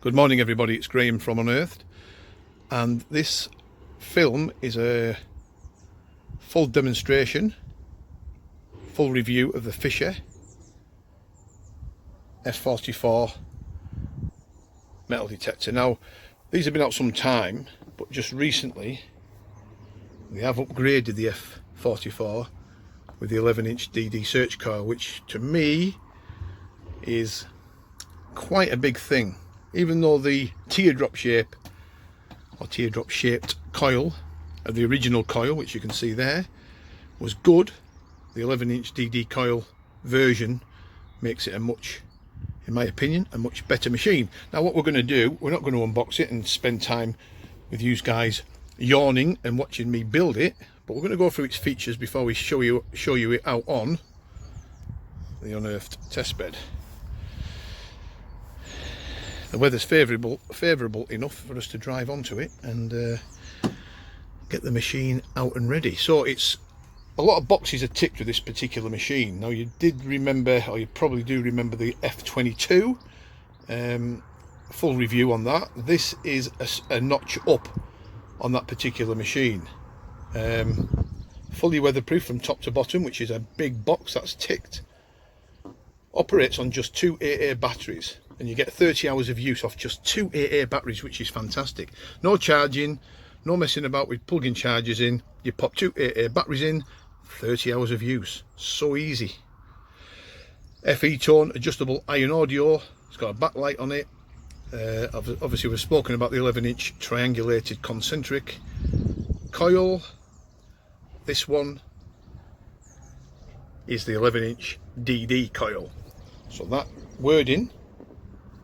Good morning everybody, it's Graham from Unearthed, and this film is a full demonstration, full review of the Fisher F44 metal detector. Now these have been out some time, but just recently they have upgraded the F44 with the 11-inch DD search coil, which to me is quite a big thing. Even though the teardrop shape or teardrop shaped coil of the original coil, which you can see there, was good, the 11-inch DD coil version makes it a much, in my opinion, a much better machine. Now what we're going to do, we're not going to unbox it and spend time with you guys yawning and watching me build it, but we're going to go through its features before we show you it out on the Unearthed testbed. The weather's favourable enough for us to drive onto it and get the machine out and ready. So it's a lot of boxes are ticked with this particular machine. Now you did remember, or you probably do remember, the F22 full review on that. This is a notch up on that particular machine. Fully weatherproof from top to bottom, which is a big box that's ticked. Operates on just 2 AA batteries, and you get 30 hours of use off just 2 AA batteries, which is fantastic. No charging, no messing about with plugging chargers in. You pop 2 AA batteries in, 30 hours of use. So easy. FE tone adjustable iron audio. It's got a backlight on it. Obviously we've spoken about the 11-inch triangulated concentric coil. This one is the 11-inch DD coil. So that wording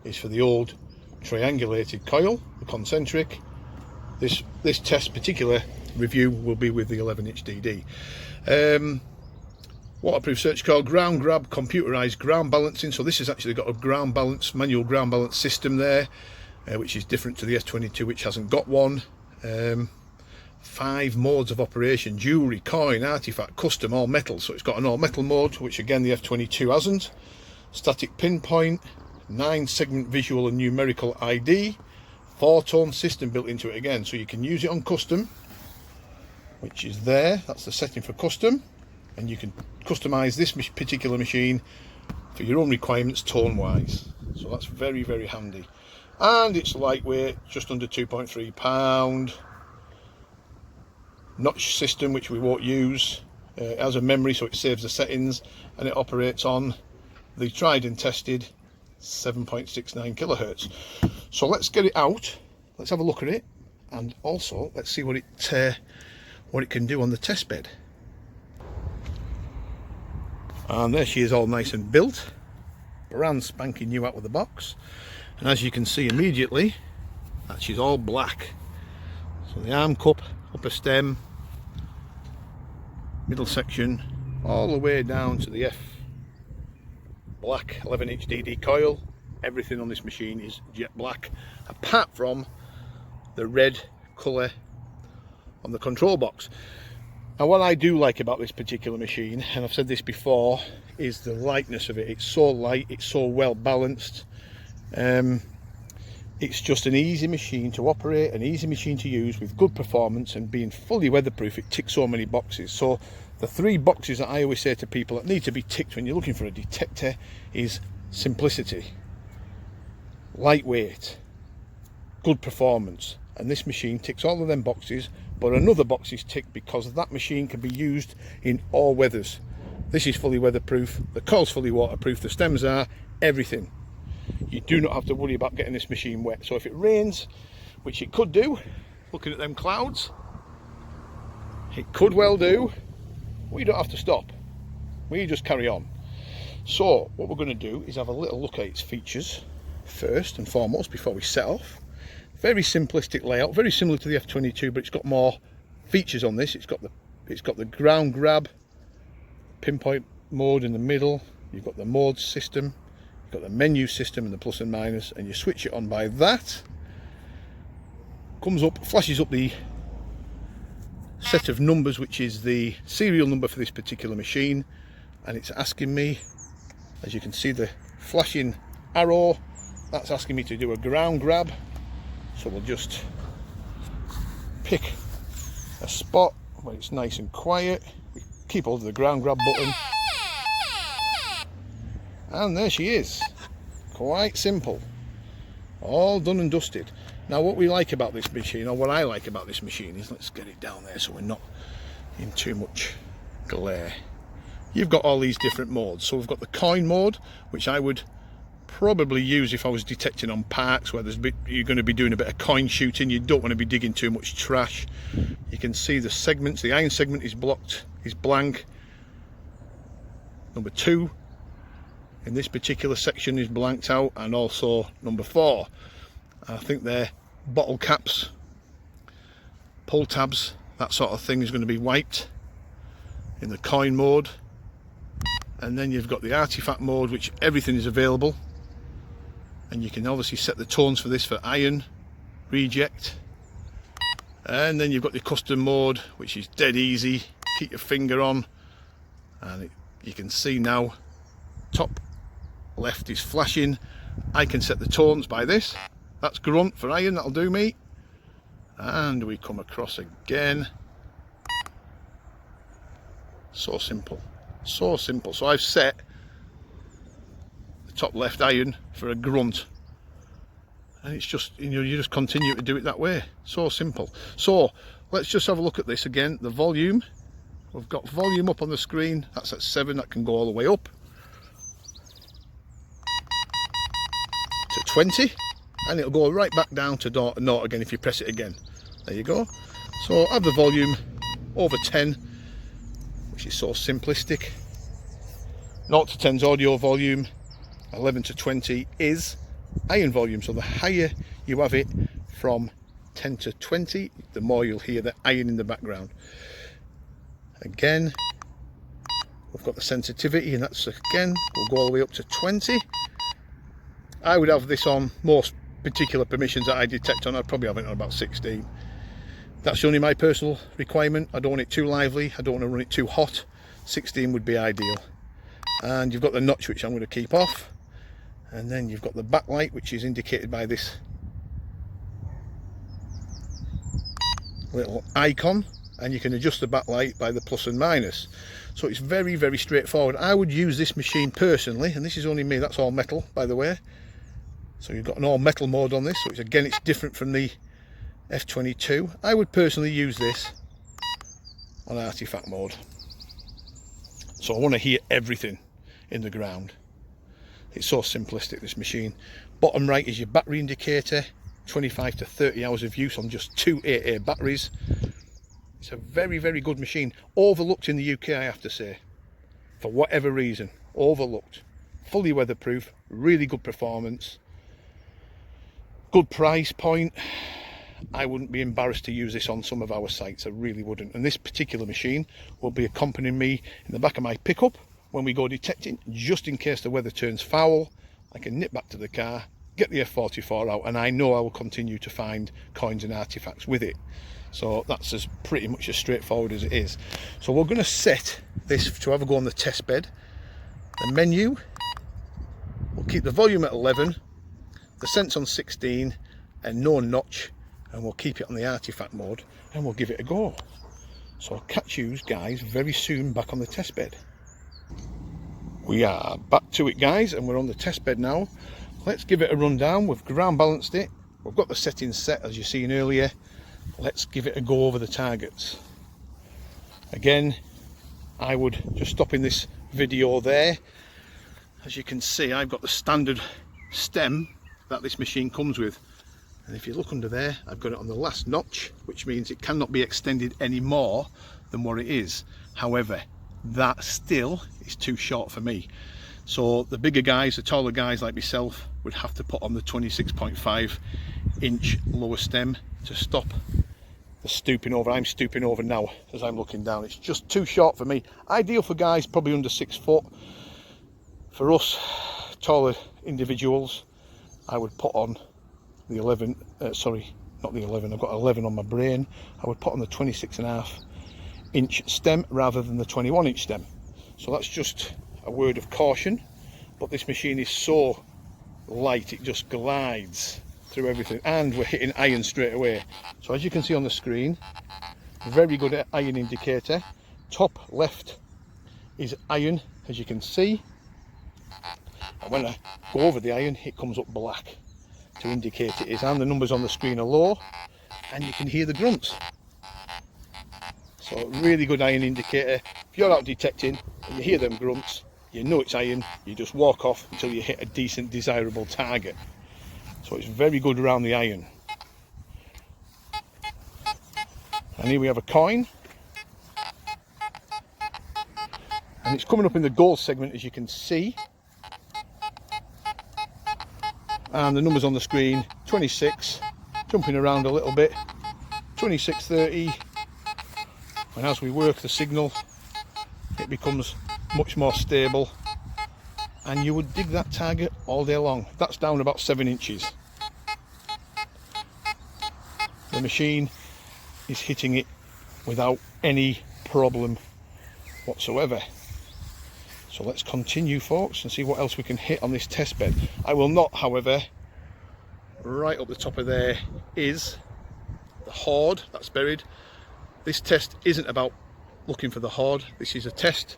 is for the old triangulated coil, the concentric. This particular review will be with the 11-inch DD. Waterproof search coil, ground grab, computerized ground balancing. So this has actually got a ground balance, manual ground balance system there, which is different to the S22, which hasn't got one. 5 modes of operation: jewelry, coin, artifact, custom, all metal. So it's got an all metal mode, which again the F22 hasn't. Static pinpoint, 9-segment visual and numerical ID, 4-tone system built into it again, so you can use it on custom, which is there. That's the setting for custom, and you can customize this particular machine for your own requirements tone wise. So that's very, very handy. And it's lightweight, just under 2.3 pound. Notch system, which we won't use. It has a memory, so it saves the settings, and it operates on the tried and tested 7.69 kilohertz. So let's get it out, let's have a look at it, and also let's see what it can do on the test bed. And there she is, all nice and built, brand spanking new out of the box. And as you can see immediately, that she's all black. So the arm cup, upper stem, middle section, all the way down to the black 11-inch DD coil. Everything on this machine is jet black, apart from the red colour on the control box. Now what I do like about this particular machine, and I've said this before, is the lightness of it. It's so light, it's so well balanced. It's just an easy machine to operate, an easy machine to use with good performance, and being fully weatherproof, it ticks so many boxes. So the 3 boxes that I always say to people that need to be ticked when you're looking for a detector is simplicity, lightweight, good performance, and this machine ticks all of them boxes. But another box is ticked because that machine can be used in all weathers. This is fully weatherproof, the coil's fully waterproof, the stems are, everything. You do not have to worry about getting this machine wet. So if it rains, which it could do, looking at them clouds, it could well do, we don't have to stop, we just carry on. So what we're going to do is have a little look at its features first and foremost before we set off. Very simplistic layout, very similar to the F22, but it's got more features on this. It's got the ground grab, pinpoint mode in the middle. You've got the mode system, you've got the menu system and the plus and minus, and you switch it on by that. Comes up, flashes up the set of numbers, which is the serial number for this particular machine, and it's asking me, as you can see, the flashing arrow That's asking me to do a ground grab, so we'll just pick a spot where it's nice and quiet. We keep hold of the ground grab button, and there she is. Quite simple, all done and dusted. Now what we like about this machine, or what I like about this machine, is, let's get it down there so we're not in too much glare. You've got all these different modes. So we've got the coin mode, which I would probably use if I was detecting on parks where you're going to be doing a bit of coin shooting. You don't want to be digging too much trash. You can see the segments. The iron segment is blocked, is blank. Number 2 in this particular section is blanked out, and also number 4. I think they're bottle caps, pull tabs, that sort of thing is going to be wiped in the coin mode. And then you've got the artifact mode, which everything is available, and you can obviously set the tones for this for iron, reject. And then you've got the custom mode, which is dead easy. Keep your finger on, and you can see now top left is flashing. I can set the tones by this. That's grunt for iron, that'll do me. And we come across again. So simple, so simple. So I've set the top left iron for a grunt, and it's just, you just continue to do it that way. So simple. So let's just have a look at this again. The volume, we've got volume up on the screen, that's at 7, that can go all the way up to 20, and it'll go right back down to 0 again if you press it again. There you go. So have the volume over 10, which is so simplistic. 0 to 10 is audio volume, 11 to 20 is iron volume. So the higher you have it from 10 to 20, the more you'll hear the iron in the background. Again, we've got the sensitivity, and that's, again, we'll go all the way up to 20. I would have this on most particular permissions that I detect on. I'd probably have it on about 16. That's only my personal requirement. I don't want it too lively, I don't want to run it too hot. 16 would be ideal. And you've got the notch, which I'm going to keep off, and then you've got the backlight, which is indicated by this little icon, and you can adjust the backlight by the plus and minus. So it's very, very straightforward. I would use this machine personally, and this is only me, that's all metal by the way. So you've got an all metal mode on this, so it's, again, it's different from the F22. I would personally use this on artifact mode. So I want to hear everything in the ground. It's so simplistic, this machine. Bottom right is your battery indicator, 25 to 30 hours of use on just 2 AA batteries. It's a very, very good machine. Overlooked in the UK, I have to say, for whatever reason. Overlooked. Fully weatherproof, really good performance, good price point. I wouldn't be embarrassed to use this on some of our sites, I really wouldn't. And this particular machine will be accompanying me in the back of my pickup when we go detecting, just in case the weather turns foul. I can nip back to the car, get the F44 out, and I know I will continue to find coins and artifacts with it. So that's as pretty much as straightforward as it is. So we're going to set this to have a go on the test bed. The menu, we'll keep the volume at 11, the sense on 16, and no notch, and we'll keep it on the artifact mode, and we'll give it a go. So I'll catch you guys very soon back on the test bed. We are back to it, guys, and we're on the test bed now. Let's give it a rundown. We've ground balanced it, we've got the settings set as you've seen earlier. Let's give it a go over the targets. Again, I would just stop in this video there. As you can see, I've got the standard stem that this machine comes with, and if you look under there, I've got it on the last notch, which means it cannot be extended any more than what it is. However, that still is too short for me. So the bigger guys, the taller guys like myself, would have to put on the 26.5 inch lower stem to stop the stooping over. I'm stooping over now as I'm looking down. It's just too short for me. Ideal for guys probably under 6 foot. For us taller individuals, I would put on the 11, sorry, not the 11, I've got 11 on my brain. I would put on the 26.5 inch stem rather than the 21 inch stem. So that's just a word of caution, but this machine is so light, it just glides through everything, and we're hitting iron straight away. So as you can see on the screen, very good iron indicator. Top left is iron, as you can see, and when I go over the iron it comes up black to indicate it is, and the numbers on the screen are low, and you can hear the grunts. So really good iron indicator. If you're out detecting and you hear them grunts, you know it's iron. You just walk off until you hit a decent desirable target. So it's very good around the iron. And here we have a coin, and it's coming up in the gold segment, as you can see, and the numbers on the screen: 26, jumping around a little bit, 26.30, and as we work the signal it becomes much more stable, and you would dig that target all day long. That's down about 7 inches. The machine is hitting it without any problem whatsoever. So let's continue, folks, and see what else we can hit on this test bed. I will not, however, right up the top of there is the hoard that's buried. This test isn't about looking for the hoard. This is a test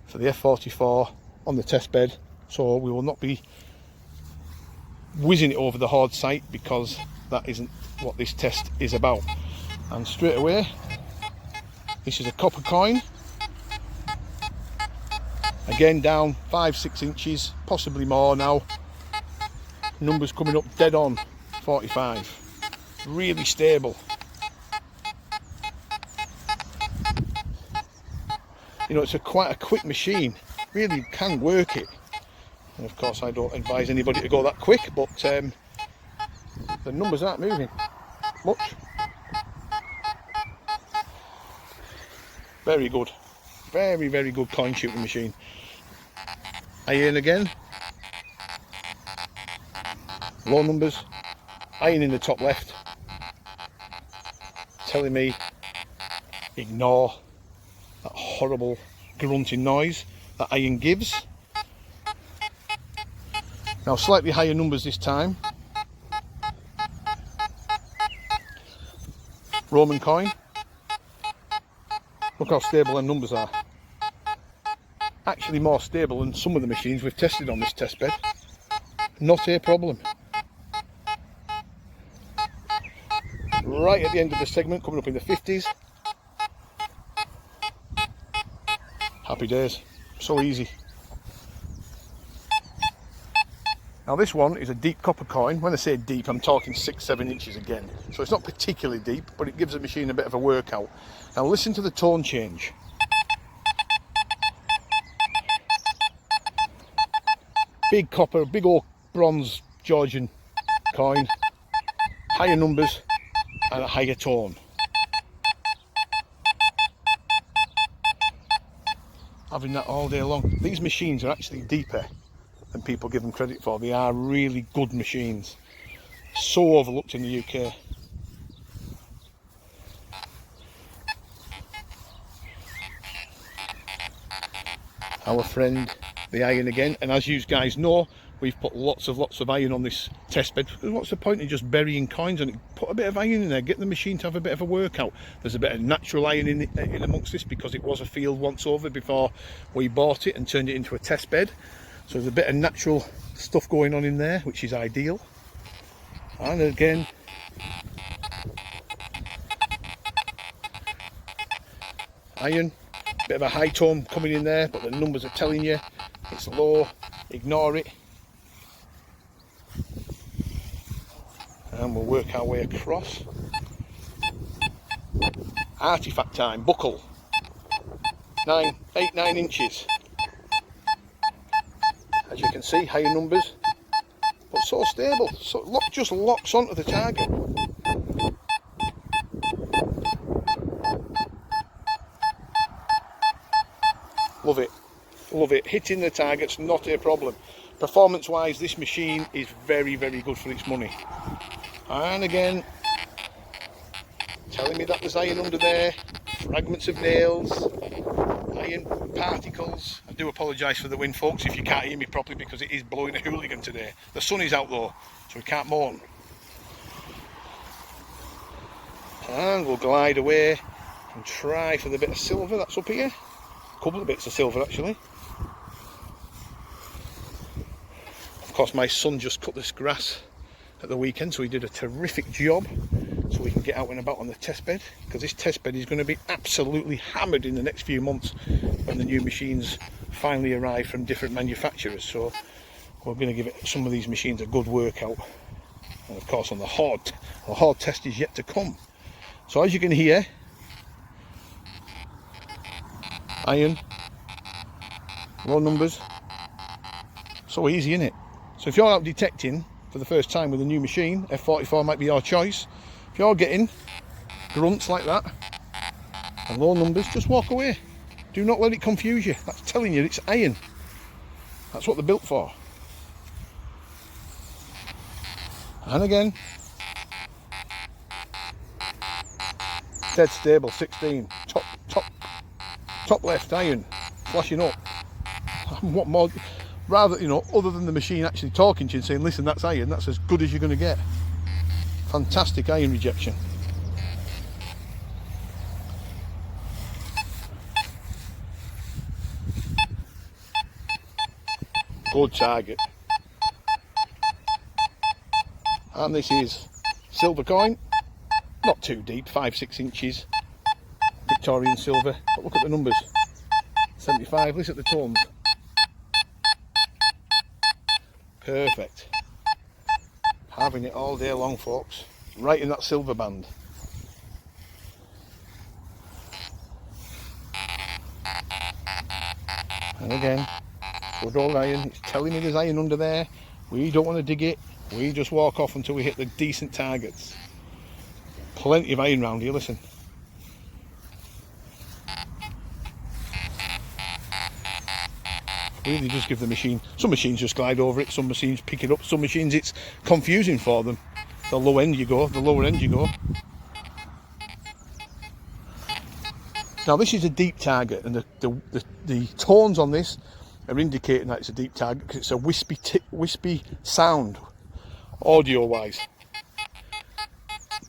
for the F44 on the test bed, so we will not be whizzing it over the hoard site, because that isn't what this test is about. And straight away, this is a copper coin, again down 5-6 inches, possibly more now. Numbers coming up dead on 45. Really stable. You know, it's quite a quick machine, really can work it. And of course I don't advise anybody to go that quick, but the numbers aren't moving much. Very good, very, very good coin shooting machine. Iron again, low numbers, iron in the top left, telling me ignore that horrible grunting noise that iron gives. Now slightly higher numbers this time. Roman coin. Look how stable the numbers are. Actually more stable than some of the machines we've tested on this test bed. Not a problem. Right at the end of the segment, coming up in the 50s. Happy days. So easy. Now this one is a deep copper coin. When I say deep, I'm talking 6-7 inches again. So it's not particularly deep, but it gives the machine a bit of a workout. Now listen to the tone change. Big copper, big old bronze Georgian coin. Higher numbers and a higher tone. Having that all day long. These machines are actually deeper than people give them credit for. They are really good machines. So overlooked in the UK. Our friend the iron again, and as you guys know, we've put lots of iron on this test bed, because what's the point of just burying coins on it? Put a bit of iron in there, get the machine to have a bit of a workout. There's a bit of natural iron in amongst this, because it was a field once over before we bought it and turned it into a test bed. So there's a bit of natural stuff going on in there, which is ideal. And again, iron, bit of a high tone coming in there, but the numbers are telling you it's low. Ignore it. And we'll work our way across. Artifact time, buckle. 8-9 inches. As you can see, higher numbers, but so stable. So just locks onto the target. Love it, love it. Hitting the target's not a problem. Performance wise, this machine is very, very good for its money. And again, telling me that there's iron under there, fragments of nails, iron particles. I do apologise for the wind, folks, if you can't hear me properly, because it is blowing a hooligan today. The sun is out though, so we can't mourn. And we'll glide away and try for the bit of silver that's up here. A couple of bits of silver actually. Of course, my son just cut this grass at the weekend, so he did a terrific job, so we can get out and about on the test bed, because this test bed is going to be absolutely hammered in the next few months when the new machines finally arrive from different manufacturers. So we're going to give some of these machines a good workout, and of course on the hard test is yet to come. So as you can hear, iron, low numbers, so easy, isn't it? So if you're out detecting for the first time with a new machine, F44 might be your choice. If you're getting grunts like that and low numbers, just walk away. Do not let it confuse you. That's telling you it's iron. That's what they're built for. And again, dead stable, 16, top left, iron, flashing up. What more? Rather, you know, other than the machine actually talking to you and saying, listen, that's iron, that's as good as you're going to get. Fantastic iron rejection. Good target. And this is silver coin, not too deep, 5-6 inches, Victorian silver, but look at the numbers, 75, listen at the tones. Perfect. Having it all day long, folks. Right in that silver band. And again, good old iron. It's telling me there's iron under there. We don't want to dig it. We just walk off until we hit the decent targets. Plenty of iron round here, listen. Really just give the machine, some machines just glide over it, some machines pick it up, some machines it's confusing for them. The low end you go, the lower end you go. Now this is a deep target, and the tones on this are indicating that it's a deep target because it's a wispy sound, audio wise.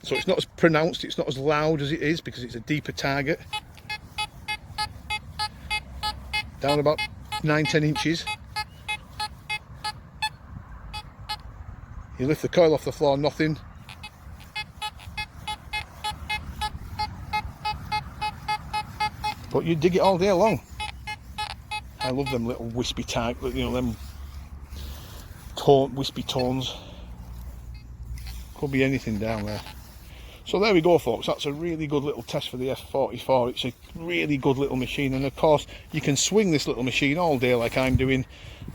So it's not as pronounced, it's not as loud as it is because it's a deeper target. Down about 9-10 inches. You lift the coil off the floor, nothing. But you dig it all day long. I love them little wispy target, you know, them wispy tones. Could be anything down there. So there we go, folks. That's a really good little test for the F44. It's a really good little machine, and of course you can swing this little machine all day like I'm doing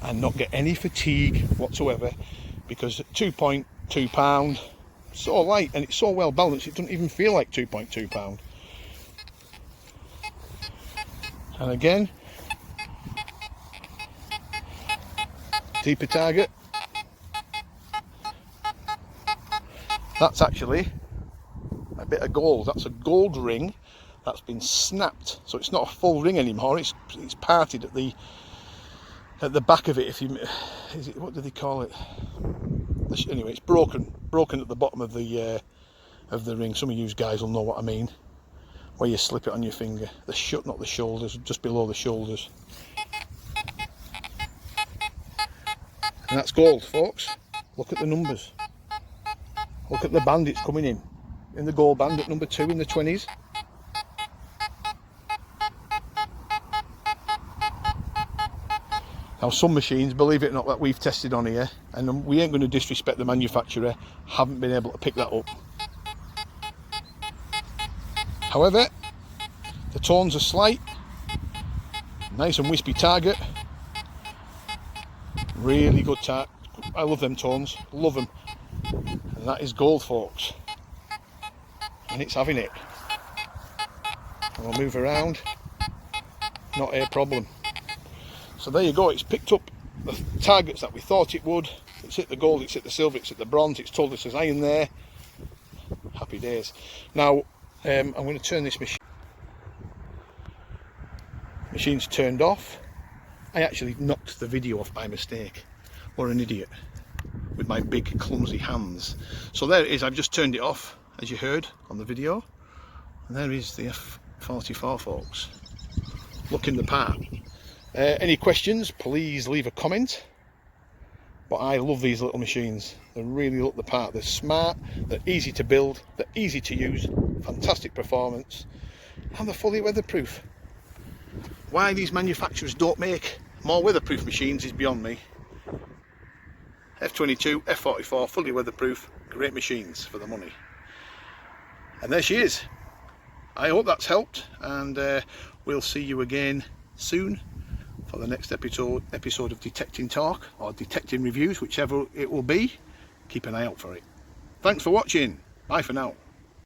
and not get any fatigue whatsoever, because at 2.2 pound, so light and it's so well balanced it doesn't even feel like 2.2 pound. And again, deeper target. That's actually a bit of gold. That's a gold ring that's been snapped, so it's not a full ring anymore. It's parted at the back of it. If you, is it, what do they call it? Anyway, it's broken at the bottom of the ring. Some of you guys will know what I mean, where you slip it on your finger. Not the shoulders, just below the shoulders. And that's gold, folks. Look at the numbers. Look at the band it's coming in the gold band at number 2 in the 20s. Now some machines, believe it or not, that we've tested on here, and we ain't going to disrespect the manufacturer, haven't been able to pick that up. However, the tones are slight, nice and wispy target, really good target. I love them tones, love them. And that is gold, folks. And it's having it. And we'll move around, not a problem. So there you go, it's picked up the targets that we thought it would. It's hit the gold, it's hit the silver, it's hit the bronze, it's told us there's iron there. Happy days. Now I'm going to turn this machine. Machine's turned off. I actually knocked the video off by mistake. What an idiot, with my big clumsy hands. So there it is, I've just turned it off, as you heard on the video. And there is the F44, folks, looking the part. Any questions, please leave a comment. But I love these little machines. They really look the part. They're smart, they're easy to build, they're easy to use, fantastic performance, and they're fully weatherproof. Why these manufacturers don't make more weatherproof machines is beyond me. F22, F44, fully weatherproof, great machines for the money. And there she is. I hope that's helped, and we'll see you again soon for the next episode of Detecting Talk, or Detecting Reviews, whichever it will be. Keep an eye out for it. Thanks for watching. Bye for now.